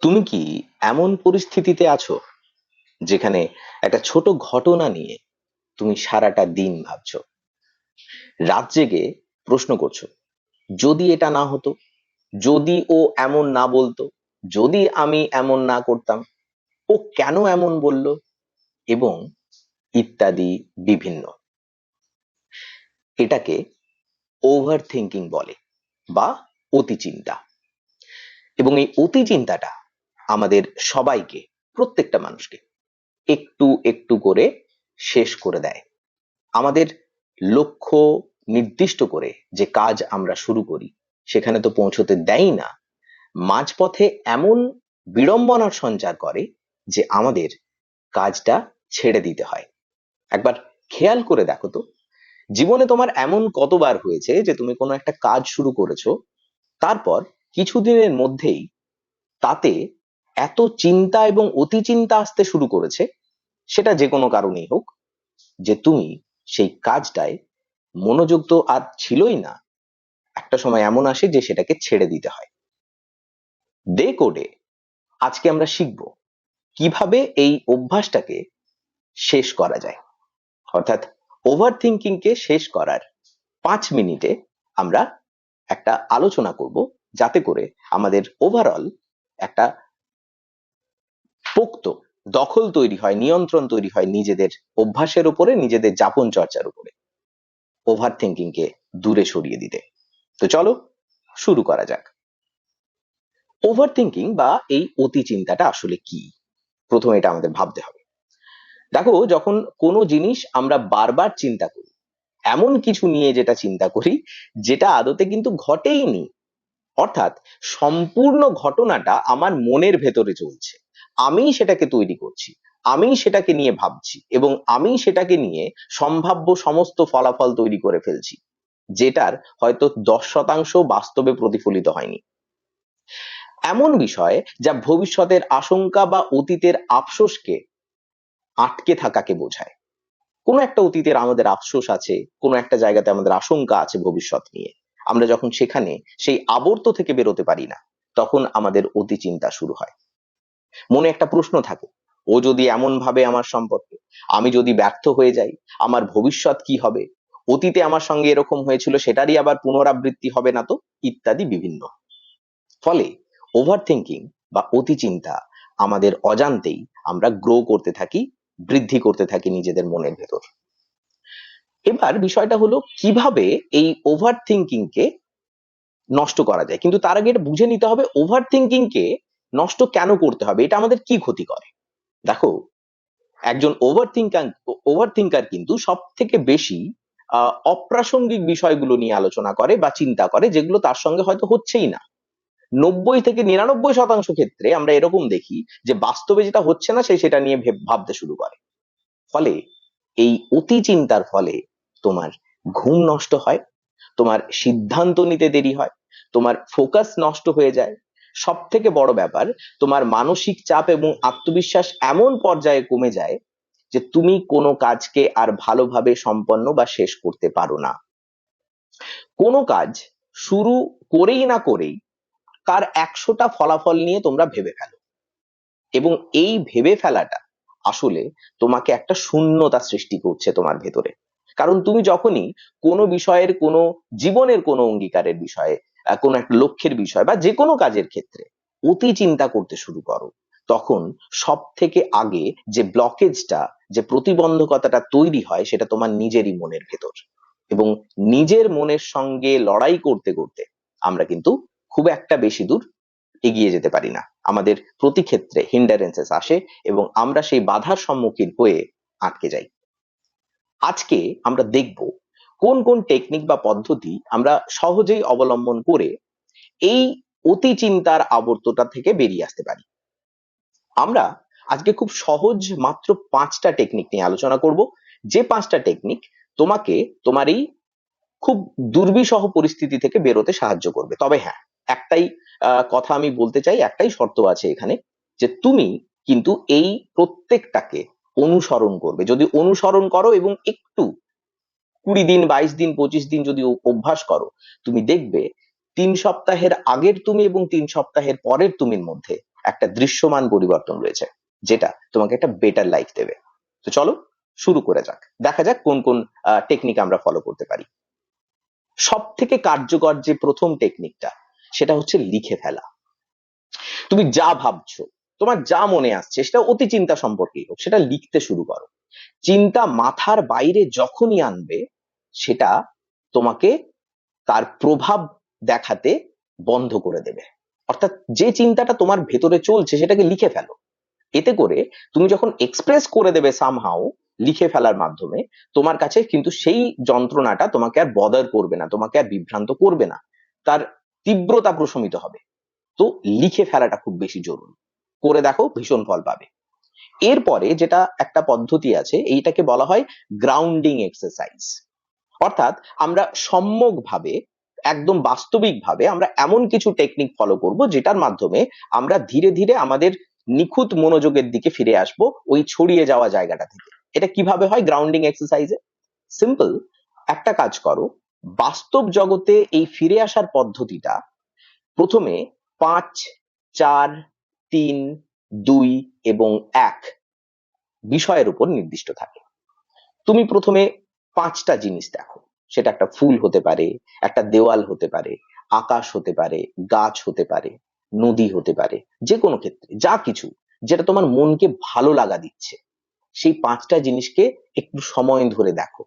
তুমি কি এমন পরিস্থিতিতে আছো যেখানে একটা ছোট ঘটনা নিয়ে তুমি সারাটা দিন ভাবছো, রাত জেগে প্রশ্ন করছো, যদি এটা না হতো, যদি ও এমন না বলতো, যদি আমি এমন না করতাম, ও কেন এমন বলল, এবং ইত্যাদি বিভিন্ন। এটাকে ওভার থিঙ্কিং বলে বা অতি চিন্তা। এবং এই অতি চিন্তাটা আমাদের সবাইকে, প্রত্যেকটা মানুষকে একটু একটু করে শেষ করে দেয়। আমাদের লক্ষ্য নির্দিষ্ট করে যে কাজ আমরা শুরু করি সেখানে তো পৌঁছতে দেয় না, মাঝপথে এমন বিড়ম্বনার সঞ্চার করে যে আমাদের কাজটা ছেড়ে দিতে হয়। একবার খেয়াল করে দেখো তো, জীবনে তোমার এমন কতবার হয়েছে যে তুমি কোনো একটা কাজ শুরু করেছো, তারপর কিছুদিনের মধ্যেই তাতে এত চিন্তা এবং অতি চিন্তা আসতে শুরু করেছে, সেটা যে কোনো কারণেই হোক, যে তুমি সেই কাজটায় মনোযোগ তো আর ছিলই না। একটা সময় এমন আসে যে সেটাকে ছেড়ে দিতে হয়। ডে কোডে আজকে আমরা শিখব কিভাবে এই অভ্যাসটাকে শেষ করা যায়, অর্থাৎ ওভার থিঙ্কিং কে শেষ করার 5 মিনিটে আমরা একটা আলোচনা করব, যাতে করে আমাদের ওভারঅল একটা পোক্ত দখল তৈরি হয়, নিয়ন্ত্রণ তৈরি হয় নিজেদের অভ্যাসের উপরে, নিজেদের যাপন চর্চার উপরে, ওভার থিঙ্কিং কে দূরে সরিয়ে দিতে। তো চলো শুরু করা যাক। ওভার থিঙ্কিং বা এই অতি চিন্তাটা আসলে কি, প্রথমে এটা আমাদের ভাবতে হবে। দেখো, যখন কোনো জিনিস আমরা বারবার চিন্তা করি, এমন কিছু নিয়ে যেটা চিন্তা করি যেটা আদতে কিন্তু ঘটেইনি, অর্থাৎ সম্পূর্ণ ঘটনাটা আমার মনের ভেতরে চলছে, আমি সেটাকে তৈরি করছি, আমি সেটাকে নিয়ে ভাবছি এবং আমি সেটাকে নিয়ে সম্ভাব্য সমস্ত ফলাফল তৈরি করে ফেলছি, যেটার হয়তো 10% বাস্তবে প্রতিফলিত হয়নি। এমন বিষয় যা ভবিষ্যতের আশঙ্কা বা অতীতের আফসোসকে আটকে থাকাকে বোঝায়। কোনো একটা অতীতের আমাদের আফসোস আছে, কোনো একটা জায়গাতে আমাদের আশঙ্কা আছে ভবিষ্যৎ নিয়ে, আমরা যখন সেখানে সেই আবর্ত থেকে বেরোতে পারি না, তখন আমাদের অতি চিন্তা শুরু হয়। মনে একটা প্রশ্ন থাকে, ও যদি এমন ভাবে আমার সম্পর্কে, আমি যদি ব্যর্থ হয়ে যাই, আমার ভবিষ্যৎ কি হবে, অতীতে আমার সঙ্গে এরকম হয়েছিল সেটারই আবার পুনরাবৃত্তি হবে না তো, ইত্যাদি বিভিন্ন। ফলে ওভার থিঙ্কিং বা অতি চিন্তা আমাদের অজান্তেই আমরা গ্রো করতে থাকি, বৃদ্ধি করতে থাকি নিজেদের মনের ভেতর। এবার বিষয়টা হলো কিভাবে এই ওভার থিঙ্কিং কে নষ্ট করা যায়, কিন্তু তার আগে এটা বুঝে নিতে হবে ওভার থিঙ্কিং কে নষ্ট কেন করতে হবে, এটা আমাদের কি ক্ষতি করে। দেখো, একজন ওভার থিঙ্কার কিন্তু সব থেকে বেশি অপ্রাসঙ্গিক বিষয়গুলো নিয়ে আলোচনা করে বা চিন্তা করে, যেগুলো তার সঙ্গে হয়তো হচ্ছেই না। 90 থেকে 99% ক্ষেত্রে আমরা এরকম দেখি যে বাস্তবে যেটা হচ্ছে না, সেটা নিয়ে ভাবতে শুরু করে। ফলে এই অতি চিন্তার ফলে তোমার ঘুম নষ্ট হয়, তোমার সিদ্ধান্ত নিতে দেরি হয়, তোমার ফোকাস নষ্ট হয়ে যায়, সব থেকে বড় ব্যাপার, তোমার মানসিক চাপ এবং আত্মবিশ্বাস এমন পর্যায়ে কমে যায় যে তুমি কোনো কাজকে আর ভালোভাবে সম্পন্ন বা শেষ করতে পারো না। কোনো কাজ শুরু করেই না করেই তার 100টা ফলাফল নিয়ে তোমরা ভেবে ফেলো, এবং এই ভেবে ফেলাটা আসলে তোমাকে একটা শূন্যতা সৃষ্টি করছে তোমার ভেতরে। কারণ তুমি যখনই কোনো বিষয়ের, কোনো জীবনের কোনো অঙ্গীকারের বিষয়ে, কোনো একটা লক্ষ্যের বিষয় বা যে কোনো কাজের ক্ষেত্রে অতি চিন্তা করতে শুরু করো, তখন সব থেকে আগে যে ব্লকেজটা, যে প্রতিবন্ধকতাটা তৈরি হয়, সেটা তোমার নিজেরই মনের ভেতর। এবং নিজের মনের সঙ্গে লড়াই করতে করতে আমরা কিন্তু খুব একটা বেশি দূর এগিয়ে যেতে পারি না, আমাদের প্রতি ক্ষেত্রে হিন্ডারেন্সেস আসে এবং আমরা সেই বাধার সম্মুখীন হয়ে আটকে যাই। আজকে আমরা দেখব কোন কোন টেকনিক বা পদ্ধতি আমরা সহজেই অবলম্বন করে এই অতি চিন্তার আবর্তটা থেকে বেরিয়ে আসতে পারি। আমরা আজকে খুব সহজ মাত্র 5টা টেকনিক নিয়ে আলোচনা করব, যে 5টা টেকনিক তোমাকে তোমার এই খুব দুর্বিষহ পরিস্থিতি থেকে বেরোতে সাহায্য করবে। তবে হ্যাঁ, একটাই কথা আমি বলতে চাই, একটাই শর্ত আছে এখানে, যে তুমি কিন্তু এই প্রত্যেকটাকে অনুসরণ করবে। যদি অনুসরণ করো এবং একটু 20 দিন, 22 দিন, 25 দিন যদি অভ্যাস করো, তুমি দেখবে 3 সপ্তাহের আগের তুমি এবং 3 সপ্তাহের পরের তুমির মধ্যে একটা দৃশ্যমান পরিবর্তন রয়েছে, যেটা তোমাকে একটা বেটার লাইফ দেবে। তো চলো শুরু করে যাক, দেখা যাক কোন কোন টেকনিক আমরা ফলো করতে পারি। সব থেকে কার্যকর যে প্রথম টেকনিকটা, সেটা হচ্ছে লিখে ফেলা। তুমি যা ভাবছো, তোমার যা মনে আসছে, সেটা অতি চিন্তা সম্পর্কেই হোক, সেটা লিখতে শুরু করো। চিন্তা মাথার বাইরে যখনই আনবে, সেটা তোমাকে তার প্রভাব দেখাতে বন্ধ করে দেবে। অর্থাৎ যে চিন্তাটা তোমার ভেতরে চলছে সেটাকে লিখে ফেলো। এতে করে তুমি যখন এক্সপ্রেস করে দেবে সামহাও লিখে ফেলার মাধ্যমে, তোমার কাছে কিন্তু সেই যন্ত্রণাটা তোমাকে আর বদার করবে না, তোমাকে আর বিভ্রান্ত করবে না, তার তীব্রতা প্রশমিত হবে। তো লিখে ফেলাটা খুব বেশি জরুরি, করে দেখো, ভীষণ ফল পাবে। এরপরে যেটা একটা পদ্ধতি আছে, এইটাকে বলা হয় গ্রাউন্ডিং এক্সারসাইজ। অর্থাৎ আমরা সম্যকভাবে, একদম বাস্তবিকভাবে আমরা এমন কিছু টেকনিক ফলো করব, যেটার মাধ্যমে আমরা ধীরে ধীরে আমাদের নিখুঁত মনোযোগের দিকে ফিরে আসব, ওই ছড়িয়ে যাওয়া জায়গাটা থেকে। এটা কিভাবে হয় গ্রাউন্ডিং এক্সারসাইজে? সিম্পল, একটা কাজ করো, বাস্তব জগতে এই ফিরে আসার পদ্ধতিটা প্রথমে 5, 4, 3, 2 এবং 1 বিষয়ের উপর নির্দিষ্ট থাকে। তুমি প্রথমে 5টা জিনিস দেখো, সেটা একটা ফুল হতে পারে, একটা দেওয়াল হতে পারে, আকাশ হতে পারে, গাছ হতে পারে, নদী হতে পারে, যে কোনো ক্ষেত্রে যা কিছু যেটা তোমার মনকে ভালো লাগা দিচ্ছে, সেই 5টা জিনিসকে একটু সময় ধরে দেখো।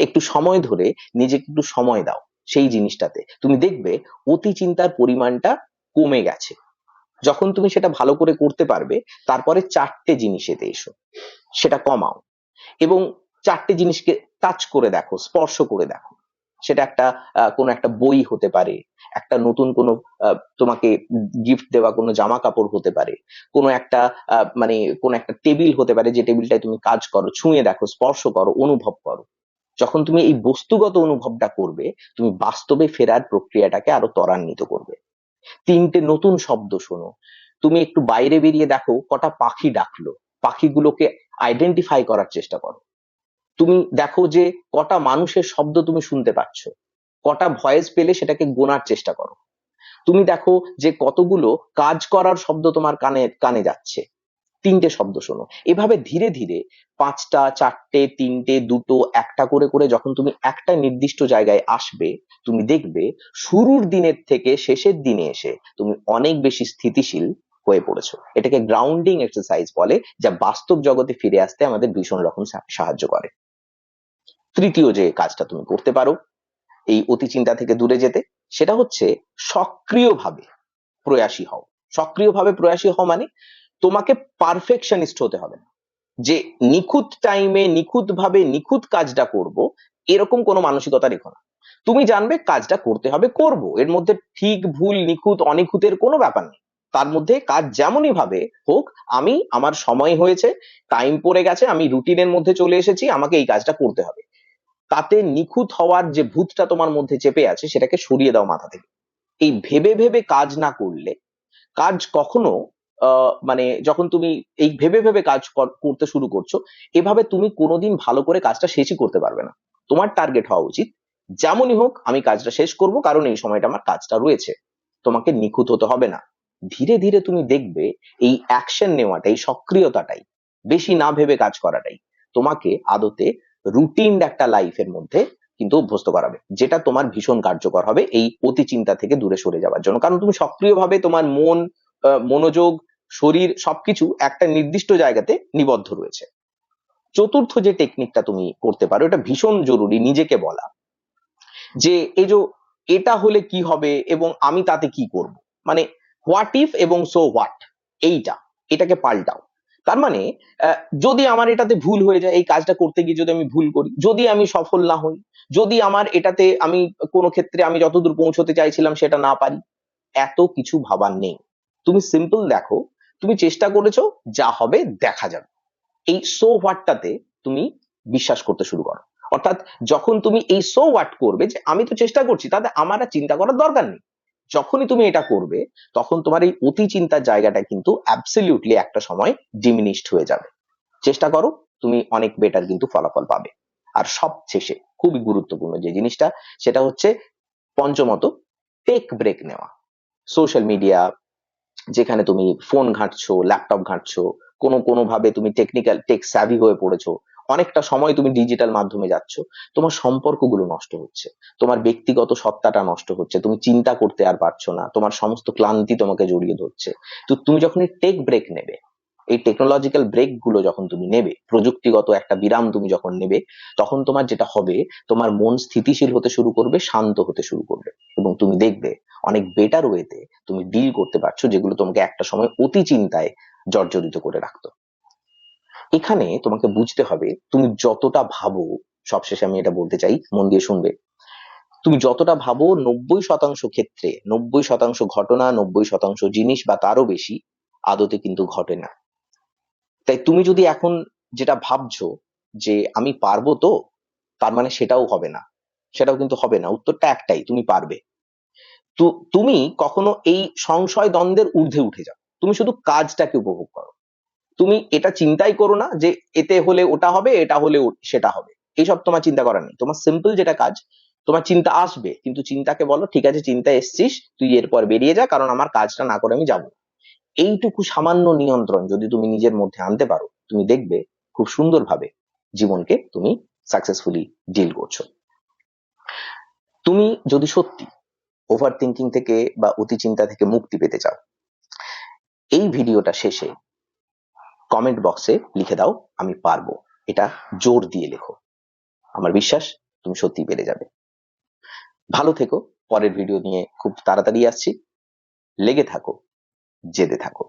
একটু সময় ধরে নিজেকে একটু সময় দাও সেই জিনিসটাতে, তুমি দেখবে অতি চিন্তার পরিমাণটা কমে গেছে। যখন তুমি সেটা ভালো করে করতে পারবে, তারপরে 4টে জিনিসেতে এসো, সেটা কমাও এবং 4টে জিনিসকে টাচ করে দেখো, স্পর্শ করে দেখো। সেটা একটা কোনো একটা বই হতে পারে, একটা নতুন কোনো তোমাকে গিফট দেওয়া কোনো জামা কাপড় হতে পারে, কোনো একটা মানে কোনো একটা টেবিল হতে পারে, যে টেবিলটায় তুমি কাজ করো, ছুঁয়ে দেখো, স্পর্শ করো, অনুভব করো। যখন তুমি এই বস্তুগত অনুভবটা করবে, তুমি বাস্তবে ফেরার প্রক্রিয়াটাকে আরো ত্বরান্বিত করবে। 3টে নতুন শব্দ শোনো, তুমি একটু বাইরে বেরিয়ে দেখো কটা পাখি ডাকলো, পাখিগুলোকে আইডেন্টিফাই করার চেষ্টা করো। তুমি দেখো যে কটা মানুষের শব্দ তুমি শুনতে পাচ্ছ, কটা ভয়েস পেলে সেটাকে গোনার চেষ্টা করো। তুমি দেখো যে কতগুলো কাজ করার শব্দ তোমার কানে কানে যাচ্ছে, 3টে শব্দ শোনো। এভাবে ধীরে ধীরে 5টা, 4টে, 3টে, 2টো, একটা করে করে যখন তুমি একটা নির্দিষ্ট জায়গায় আসবে, তুমি দেখবে শুরুর দিনের থেকে শেষের দিনে এসে তুমি অনেক বেশি স্থিতিশীল হয়ে পড়েছো। এটাকে গ্রাউন্ডিং এক্সারসাইজ বলে, যা বাস্তব জগতে ফিরে আসতে আমাদের ভীষণ রকম সাহায্য করে। তৃতীয় যে কাজটা তুমি করতে পারো এই অতি চিন্তা থেকে দূরে যেতে, সেটা হচ্ছে সক্রিয়ভাবে প্রয়াসী হও। সক্রিয়ভাবে প্রয়াসী হও মানে তোমাকে পারফেকশনিস্ট হতে হবে না, যে নিখুঁত টাইমে নিখুঁত ভাবে নিখুঁত কাজটা করব, এরকম কোনো মানসিকতা রেখো না। তুমি জানবে কাজটা করতে হবে, করব, এর মধ্যে ঠিক ভুল নিখুঁত অনিখুঁতের কোনো ব্যাপার নেই। তার মধ্যে কাজ যেমনই ভাবে হোক, আমি আমার সময় হয়েছে, টাইম পড়ে গেছে, আমি রুটিনের মধ্যে চলে এসেছি, আমাকে এই কাজটা করতে হবে। তাতে নিখুঁত হওয়ার যে ভূতটা তোমার মধ্যে চেপে আছে, সেটাকে সরিয়ে দাও মাথা থেকে। এই ভেবে ভেবে কাজ না করলে, কাজ কখনো মানে যখন তুমি এই ভেবে ভেবে কাজ করতে শুরু করছো, এভাবে তুমি কোনোদিন ভালো করে কাজটা শেষই করতে পারবে না। তোমার টার্গেট হওয়া উচিত, যেমনই হোক আমি কাজটা শেষ করব, কারণ এই সময়টা আমার কাজটা রয়েছে। তোমাকে নিখুঁত হতে হবে না। ধীরে ধীরে তুমি দেখবে এই অ্যাকশন নেওয়াটাই, এই সক্রিয়তাটাই, বেশি না ভেবে কাজ করাটাই তোমাকে আদতে রুটিন একটা লাইফের মধ্যে কিন্তু অভ্যস্ত করাবে, যেটা তোমার ভীষণ কার্যকর হবে এই অতি চিন্তা থেকে দূরে সরে যাওয়ার জন্য। কারণ তুমি সক্রিয়ভাবে তোমার মন, মনোযোগ, শরীর সবকিছু একটা নির্দিষ্ট জায়গাতে নিবদ্ধ রয়েছে। চতুর্থ যে টেকনিকটা তুমি করতে পারো, এটা ভীষণ জরুরি, নিজেকে বলা যে এই যে এটা হলে কি হবে এবং আমি তাতে কি করব, মানে হোয়াট ইফ এবং সো হোয়াট, এটাকে পাল্টাও। তার মানে যদি আমার এটাতে ভুল হয়ে যায়, এই কাজটা করতে গিয়ে যদি আমি ভুল করি, যদি আমি সফল না হই, যদি আমার এটাতে আমি কোনো ক্ষেত্রে আমি যতদূর পৌঁছতে চাইছিলাম সেটা না পারি, এত কিছু ভাবার নেই। তুমি সিম্পল দেখো, তুমি চেষ্টা করেছো, যা হবে দেখা যাবে। এই সো হোয়াটটাতে তুমি বিশ্বাস করতে শুরু করো। অর্থাৎ যখন তুমি এই সো হোয়াট করবে, যে আমি তো চেষ্টা করছি, তাতে আমার আর চিন্তা করার দরকার নেই, যখনই তুমি এটা করবে, তখন তোমার এই অতি চিন্তার জায়গাটা কিন্তু অ্যাবসলিউটলি একটা সময় ডিমিনিশড হয়ে যাবে। চেষ্টা করো, তুমি অনেক বেটার কিন্তু ফলাফল পাবে। আর সবশেষে খুবই গুরুত্বপূর্ণ যে জিনিসটা, সেটা হচ্ছে পঞ্চমত, টেক ব্রেক নেওয়া। সোশ্যাল মিডিয়া, যেখানে তুমি ফোন ঘাঁটছো, ল্যাপটপ ঘাঁটছো, কোনো ভাবে তুমি টেক স্যাভি হয়ে পড়েছো, অনেকটা সময় তুমি ডিজিটাল মাধ্যমে যাচ্ছ, তোমার সম্পর্কগুলো নষ্ট হচ্ছে, তোমার ব্যক্তিগত সত্তাটা নষ্ট হচ্ছে, তুমি চিন্তা করতে আর পারছো না, তোমার সমস্ত ক্লান্তি তোমাকে জড়িয়ে ধরছে। তো তুমি যখন টেক ব্রেক নেবে, এই টেকনোলজিক্যাল ব্রেক গুলো যখন তুমি নেবে, প্রযুক্তিগত একটা বিরাম তুমি যখন নেবে, তখন তোমার যেটা হবে, তোমার মন স্থিতিশীল হতে শুরু করবে, শান্ত হতে শুরু করবে, এবং তুমি দেখবে অনেক বেটার ওয়েতে তুমি ডিল করতে পারছো, যেগুলো তোমাকে একটা সময় অতি চিন্তায় জর্জরিত করে রাখতো। এখানে তোমাকে বুঝতে হবে, তুমি যতটা ভাবো, সবশেষে আমি এটা বলতে চাই, মন দিয়ে শুনবে, তুমি যতটা ভাবো 90% ক্ষেত্রে, 90% ঘটনা, 90% জিনিস বা তারও বেশি আদতে কিন্তু ঘটে না। তাই তুমি যদি এখন যেটা ভাবছো যে আমি পারবো তো, তার মানে সেটাও হবে না, সেটাও কিন্তু হবে না। উত্তরটা একটাই, তুমি পারবে। তো তুমি কখনো এই সংশয় দ্বন্দ্বের ঊর্ধ্বে উঠে যাও, তুমি শুধু কাজটাকে উপভোগ করো। তুমি এটা চিন্তাই করো না যে এতে হলে ওটা হবে, এটা হলে সেটা হবে, এইসব তোমার চিন্তা করার নেই। তোমার সিম্পল যেটা কাজ, তোমার চিন্তা আসবে, কিন্তু চিন্তাকে বলো ঠিক আছে চিন্তা এসছিস, তুই এরপর বেরিয়ে যা, কারণ আমার কাজটা না করে আমি যাবো। এইটুকু সামান্য নিয়ন্ত্রণ যদি তুমি নিজের মধ্যে আনতে পারো, তুমি দেখবে খুব সুন্দরভাবে জীবনকে তুমি সাকসেসফুলি ডিল করছো। তুমি যদি সত্যি ওভার থিঙ্কিং থেকে বা অতি চিন্তা থেকে মুক্তি পেতে চাও, এই ভিডিওটা শেষে কমেন্ট বক্সে লিখে দাও আমি পারবো, এটা জোর দিয়ে লেখো। আমার বিশ্বাস তুমি সত্যি পেরে যাবে। ভালো থেকো, পরের ভিডিও নিয়ে খুব তাড়াতাড়ি আসছি। লেগে থাকো, জেদে থাকো।